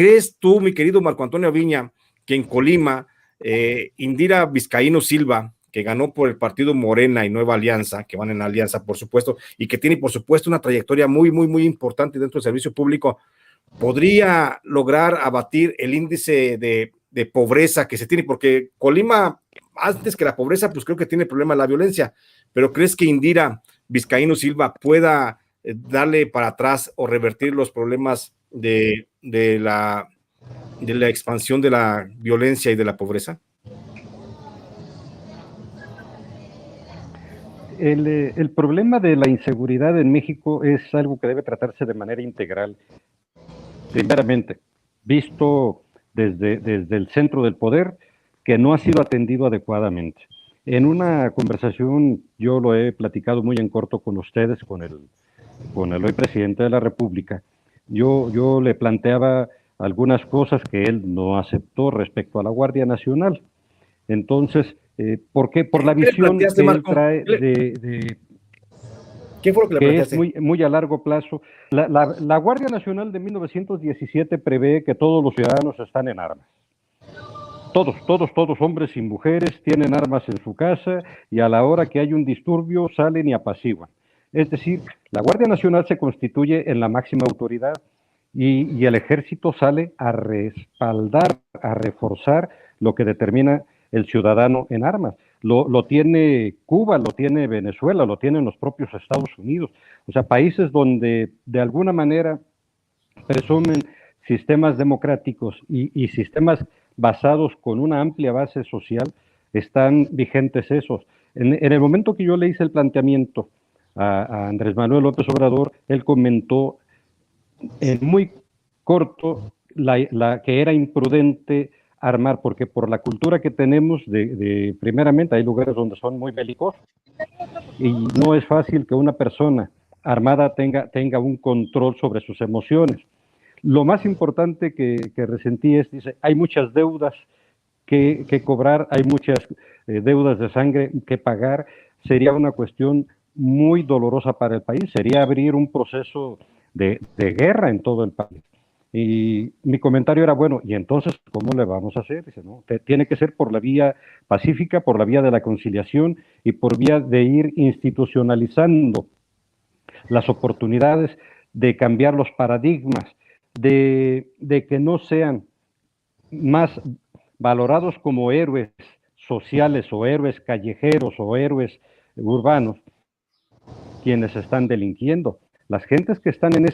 ¿crees tú, mi querido Marco Antonio Viña, que en Colima, Indira Vizcaíno Silva, que ganó por el partido Morena y Nueva Alianza, que van en alianza, por supuesto, y que tiene, por supuesto, una trayectoria muy, muy, muy importante dentro del servicio público, podría lograr abatir el índice de pobreza que se tiene? Porque Colima, antes que la pobreza, pues creo que tiene problema de la violencia, pero ¿crees que Indira Vizcaíno Silva pueda darle para atrás o revertir los problemas de la expansión de la violencia y de la pobreza? El problema de la inseguridad en México es algo que debe tratarse de manera integral. Primeramente, visto desde el centro del poder, que no ha sido atendido adecuadamente. En una conversación, yo lo he platicado muy en corto con ustedes, con el hoy presidente de la República, yo le planteaba algunas cosas que él no aceptó respecto a la Guardia Nacional. Entonces, ¿por qué? Por la visión que él trae ¿qué fue lo que le planteaste? Es muy a largo plazo. La Guardia Nacional de 1917 prevé que todos los ciudadanos están en armas. Todos, hombres y mujeres, tienen armas en su casa y a la hora que hay un disturbio salen y apaciguan. Es decir, la Guardia Nacional se constituye en la máxima autoridad y el ejército sale a respaldar, a reforzar lo que determina el ciudadano en armas. Lo tiene Cuba, lo tiene Venezuela, lo tienen los propios Estados Unidos. O sea, países donde de alguna manera presumen sistemas democráticos y sistemas basados con una amplia base social, están vigentes esos. En el momento que yo le hice el planteamiento a Andrés Manuel López Obrador, él comentó en muy corto que era imprudente armar, porque por la cultura que tenemos, primeramente hay lugares donde son muy belicosos y no es fácil que una persona armada tenga un control sobre sus emociones. Lo más importante que resentí es, dice, hay muchas deudas que cobrar, hay muchas deudas de sangre que pagar, sería una cuestión muy dolorosa para el país, sería abrir un proceso de guerra en todo el país. Y mi comentario era, bueno, ¿y entonces cómo le vamos a hacer? Dice, no, tiene que ser por la vía pacífica, por la vía de la conciliación y por vía de ir institucionalizando las oportunidades de cambiar los paradigmas, de que no sean más valorados como héroes sociales o héroes callejeros o héroes urbanos quienes están delinquiendo. Las gentes que están en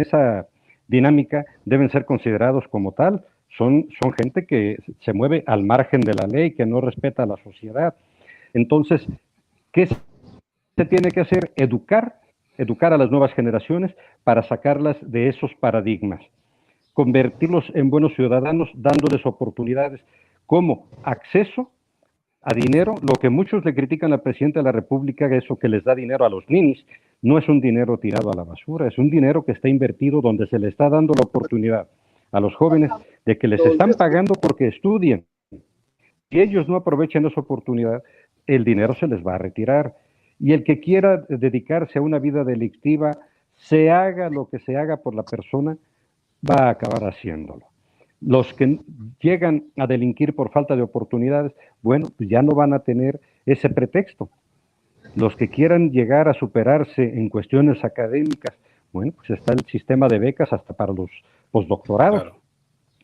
esa dinámica deben ser considerados como tal. Son gente que se mueve al margen de la ley, que no respeta a la sociedad. Entonces, ¿qué se tiene que hacer? Educar a las nuevas generaciones para sacarlas de esos paradigmas, convertirlos en buenos ciudadanos, dándoles oportunidades como acceso a dinero. Lo que muchos le critican al presidente de la República, eso que les da dinero a los ninis, no es un dinero tirado a la basura, es un dinero que está invertido donde se le está dando la oportunidad a los jóvenes de que les están pagando porque estudien. Si ellos no aprovechan esa oportunidad, el dinero se les va a retirar. Y el que quiera dedicarse a una vida delictiva, se haga lo que se haga por la persona, va a acabar haciéndolo. Los que llegan a delinquir por falta de oportunidades, bueno, pues ya no van a tener ese pretexto. Los que quieran llegar a superarse en cuestiones académicas, bueno, pues está el sistema de becas hasta para los postdoctorados. Claro,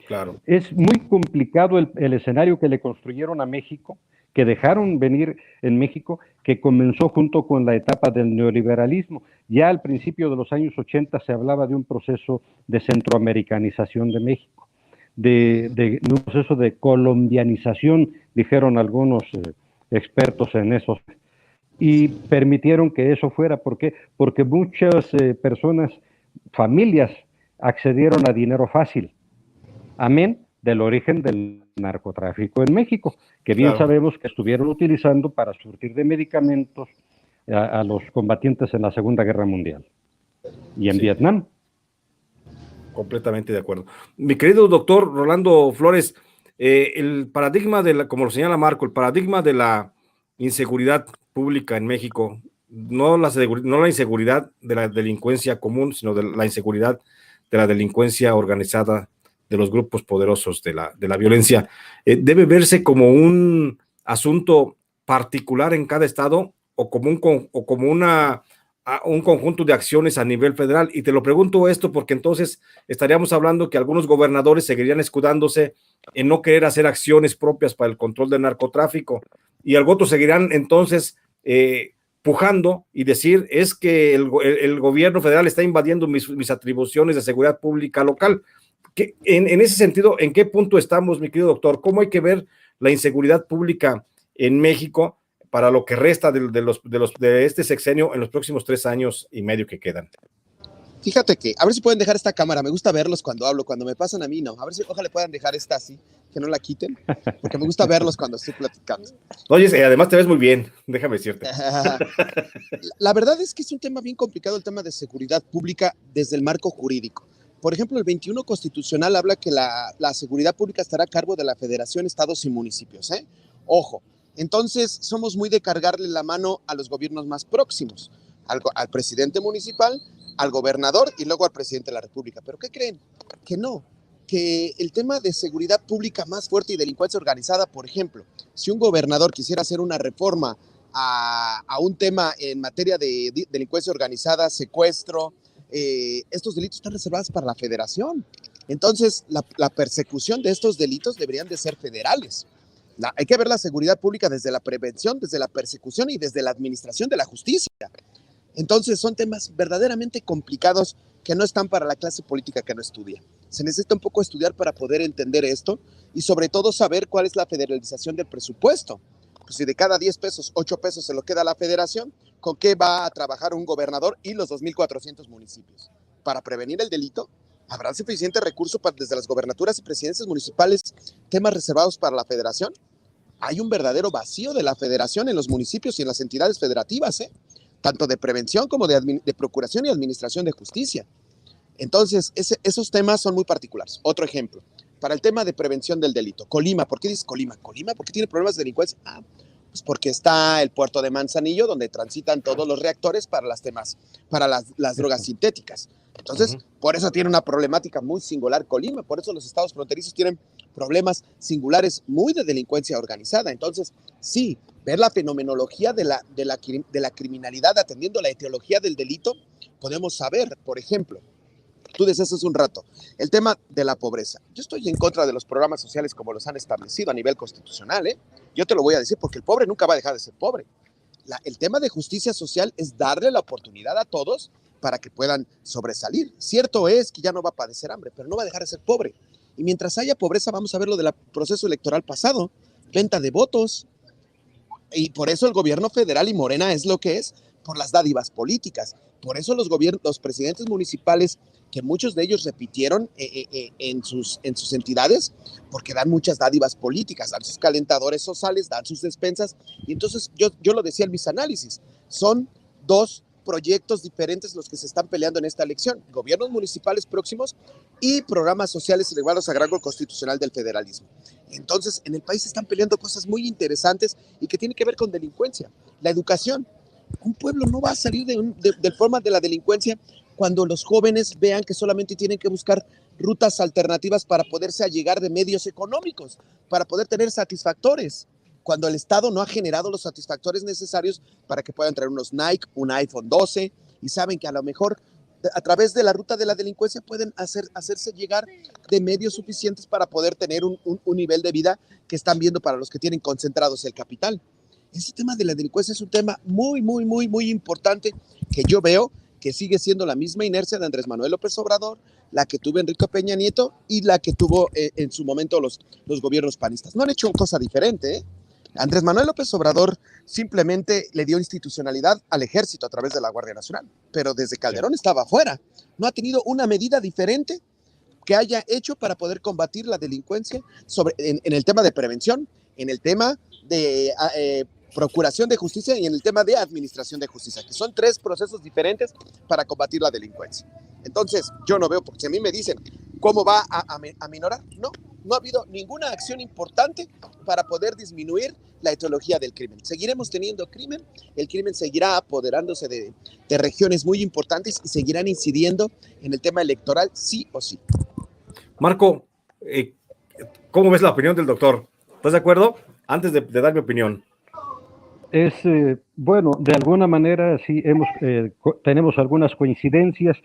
claro. Es muy complicado el escenario que le construyeron a México, que dejaron venir en México, que comenzó junto con la etapa del neoliberalismo. Ya al principio de los años 80 se hablaba de un proceso de centroamericanización de México, de un proceso de colombianización, dijeron algunos expertos en eso, y permitieron que eso fuera. ¿Por qué? Porque muchas personas, familias, accedieron a dinero fácil, amén del origen del narcotráfico en México, que bien sabemos que estuvieron utilizando para surtir de medicamentos a los combatientes en la Segunda Guerra Mundial y en Vietnam. Completamente de acuerdo. Mi querido doctor Rolando Flores, el paradigma como lo señala Marco, el paradigma de la inseguridad pública en México, no la inseguridad de la delincuencia común, sino de la inseguridad de la delincuencia organizada, de los grupos poderosos de la violencia, ¿debe verse como un asunto particular en cada estado o como un conjunto de acciones a nivel federal? Y te lo pregunto esto porque entonces estaríamos hablando que algunos gobernadores seguirían escudándose en no querer hacer acciones propias para el control del narcotráfico y otros seguirán entonces pujando y decir es que el gobierno federal está invadiendo mis atribuciones de seguridad pública local. En ese sentido, ¿en qué punto estamos, mi querido doctor? ¿Cómo hay que ver la inseguridad pública en México para lo que resta de este sexenio en los próximos 3 años y medio que quedan? Fíjate que, a ver si pueden dejar esta cámara, me gusta verlos cuando hablo, cuando me pasan a mí no, a ver si ojalá puedan dejar esta así, que no la quiten, porque me gusta verlos cuando estoy platicando. Oye, además te ves muy bien, déjame decirte. La verdad es que es un tema bien complicado el tema de seguridad pública desde el marco jurídico. Por ejemplo, el 21 constitucional habla que la seguridad pública estará a cargo de la Federación, Estados y Municipios, ¿eh? Ojo, entonces somos muy de cargarle la mano a los gobiernos más próximos, al presidente municipal, al gobernador y luego al presidente de la República. ¿Pero qué creen? Que no, que el tema de seguridad pública más fuerte y delincuencia organizada, por ejemplo, si un gobernador quisiera hacer una reforma a un tema en materia de delincuencia organizada, secuestro, estos delitos están reservados para la federación. Entonces, la persecución de estos delitos deberían de ser federales. Hay que ver la seguridad pública desde la prevención, desde la persecución y desde la administración de la justicia. Entonces son temas verdaderamente complicados que no están para la clase política que no estudia. Se necesita un poco estudiar para poder entender esto y sobre todo saber cuál es la federalización del presupuesto. Pues si de cada 10 pesos, 8 pesos se lo queda a la federación, ¿con qué va a trabajar un gobernador y los 2,400 municipios? Para prevenir el delito, ¿habrá suficiente recurso desde las gobernaturas y presidencias municipales temas reservados para la federación? Hay un verdadero vacío de la federación en los municipios y en las entidades federativas, tanto de prevención como de procuración y administración de justicia. Entonces, esos temas son muy particulares. Otro ejemplo, para el tema de prevención del delito. Colima, ¿por qué dices Colima? Colima, ¿por qué tiene problemas de delincuencia? Pues porque está el puerto de Manzanillo, donde transitan todos los reactores para las drogas sintéticas. Entonces, por eso tiene una problemática muy singular Colima, por eso los estados fronterizos tienen problemas singulares muy de delincuencia organizada. Entonces, sí, ver la fenomenología de la criminalidad atendiendo la etiología del delito, podemos saber, por ejemplo, tú decías hace un rato, el tema de la pobreza. Yo estoy en contra de los programas sociales como los han establecido a nivel constitucional, Yo te lo voy a decir porque el pobre nunca va a dejar de ser pobre. El tema de justicia social es darle la oportunidad a todos para que puedan sobresalir. Cierto es que ya no va a padecer hambre, pero no va a dejar de ser pobre. Y mientras haya pobreza, vamos a ver lo del proceso electoral pasado, venta de votos. Y por eso el gobierno federal y Morena es lo que es, por las dádivas políticas. Por eso los presidentes municipales, que muchos de ellos repitieron en sus entidades, porque dan muchas dádivas políticas, dan sus calentadores sociales, dan sus despensas. Y entonces yo lo decía en mis análisis, son dos proyectos diferentes los que se están peleando en esta elección, gobiernos municipales próximos y programas sociales elevados a rango constitucional del federalismo. Entonces, en el país se están peleando cosas muy interesantes y que tienen que ver con delincuencia. La educación. Un pueblo no va a salir del forma de la delincuencia cuando los jóvenes vean que solamente tienen que buscar rutas alternativas para poderse allegar de medios económicos, para poder tener satisfactores, cuando el Estado no ha generado los satisfactores necesarios para que puedan traer unos Nike, un iPhone 12, y saben que a lo mejor a través de la ruta de la delincuencia pueden hacerse llegar de medios suficientes para poder tener un nivel de vida que están viendo para los que tienen concentrados el capital. Ese tema de la delincuencia es un tema muy, muy, muy, muy importante que yo veo que sigue siendo la misma inercia de Andrés Manuel López Obrador, la que tuvo Enrique Peña Nieto y la que tuvo en su momento los gobiernos panistas. No han hecho cosa diferente, Andrés Manuel López Obrador simplemente le dio institucionalidad al ejército a través de la Guardia Nacional, pero desde Calderón estaba afuera. No ha tenido una medida diferente que haya hecho para poder combatir la delincuencia en el tema de prevención, en el tema de procuración de justicia y en el tema de administración de justicia, que son 3 procesos diferentes para combatir la delincuencia. Entonces, yo no veo, porque si a mí me dicen cómo va a minorar, no ha habido ninguna acción importante para poder disminuir la etiología del crimen. Seguiremos teniendo crimen, el crimen seguirá apoderándose de regiones muy importantes y seguirán incidiendo en el tema electoral sí o sí. Marco, Eh, ¿Cómo ves la opinión del doctor? ¿Estás de acuerdo? Antes de dar mi opinión. Bueno, de alguna manera sí tenemos algunas coincidencias.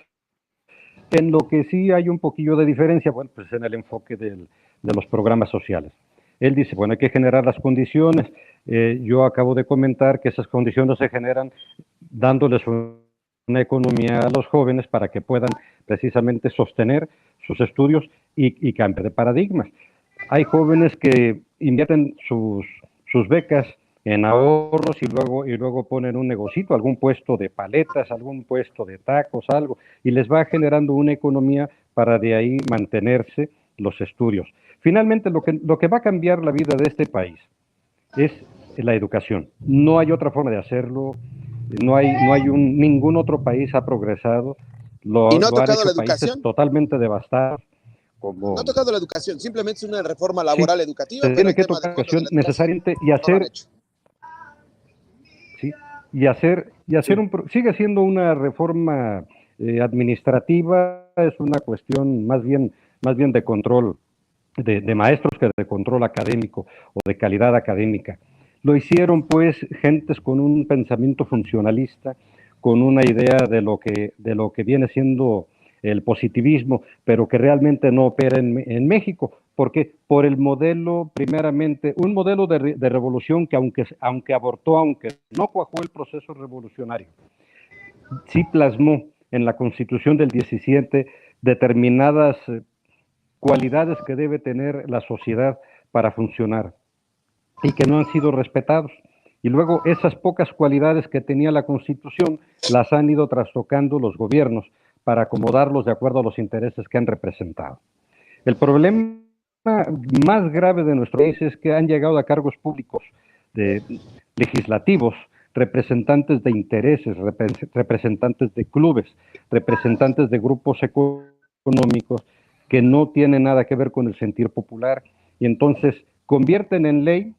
En lo que sí hay un poquillo de diferencia, bueno, pues en el enfoque de los programas sociales. Él dice, bueno, hay que generar las condiciones. Yo acabo de comentar que esas condiciones se generan dándoles una economía a los jóvenes para que puedan precisamente sostener sus estudios y cambiar de paradigmas. Hay jóvenes que invierten sus becas en ahorros y luego ponen un negocito, algún puesto de paletas, algún puesto de tacos, algo, y les va generando una economía para de ahí mantenerse los estudios. Finalmente, lo que va a cambiar la vida de este país es la educación. No hay otra forma de hacerlo, ningún otro país ha progresado, ¿Y no ha lo han tocado la hecho países educación? totalmente devastados. No ha tocado la educación, simplemente es una reforma Sí, laboral educativa, se pero tiene el que tema de tocar fondo de la educación necesariamente no lo han hecho. ¿sí? Sí. Sigue siendo una reforma administrativa, es una cuestión más bien de control de maestros que de control académico o de calidad académica. Lo hicieron pues gentes con un pensamiento funcionalista, con una idea de lo que viene siendo el positivismo, pero que realmente no opera en México, porque por el modelo, primeramente, un modelo de revolución que aunque abortó, aunque no cuajó el proceso revolucionario, sí plasmó en la Constitución del 17 determinadas cualidades que debe tener la sociedad para funcionar y que no han sido respetados. Y luego esas pocas cualidades que tenía la Constitución las han ido trastocando los gobiernos para acomodarlos de acuerdo a los intereses que han representado. El problema más grave de nuestro país es que han llegado a cargos públicos legislativos representantes de intereses, representantes de clubes, representantes de grupos económicos que no tienen nada que ver con el sentir popular y entonces convierten en ley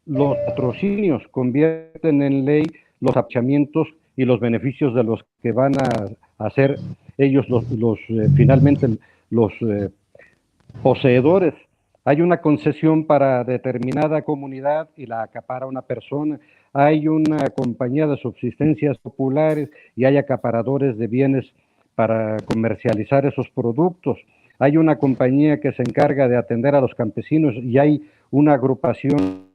los patrocinios, convierten en ley los aprovechamientos y los beneficios de los que van a hacer ellos finalmente los poseedores. Hay una concesión para determinada comunidad y la acapara una persona. Hay una compañía de subsistencias populares y hay acaparadores de bienes para comercializar esos productos. Hay una compañía que se encarga de atender a los campesinos y hay una agrupación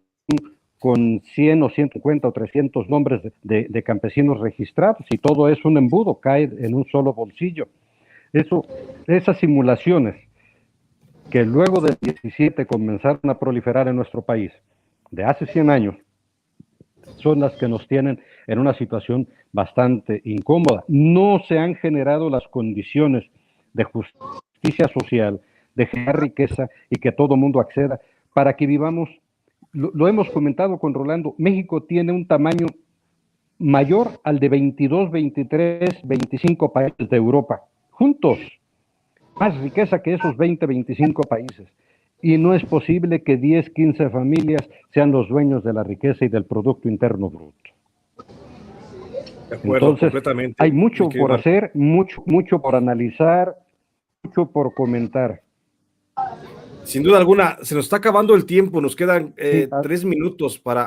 con 100 o 150 o 300 nombres de campesinos registrados y todo es un embudo, cae en un solo bolsillo. Esas simulaciones que luego del 17 comenzaron a proliferar en nuestro país, de hace 100 años, son las que nos tienen en una situación bastante incómoda. No se han generado las condiciones de justicia social, de generar riqueza y que todo mundo acceda para que vivamos, lo hemos comentado con Rolando, México tiene un tamaño mayor al de 22, 23, 25 países de Europa, juntos. Más riqueza que esos 20, 25 países. Y no es posible que 10, 15 familias sean los dueños de la riqueza y del Producto Interno Bruto. De acuerdo, entonces, completamente. hay mucho por hacer, mucho por analizar, mucho por comentar. Sin duda alguna, se nos está acabando el tiempo, nos quedan 3 minutos para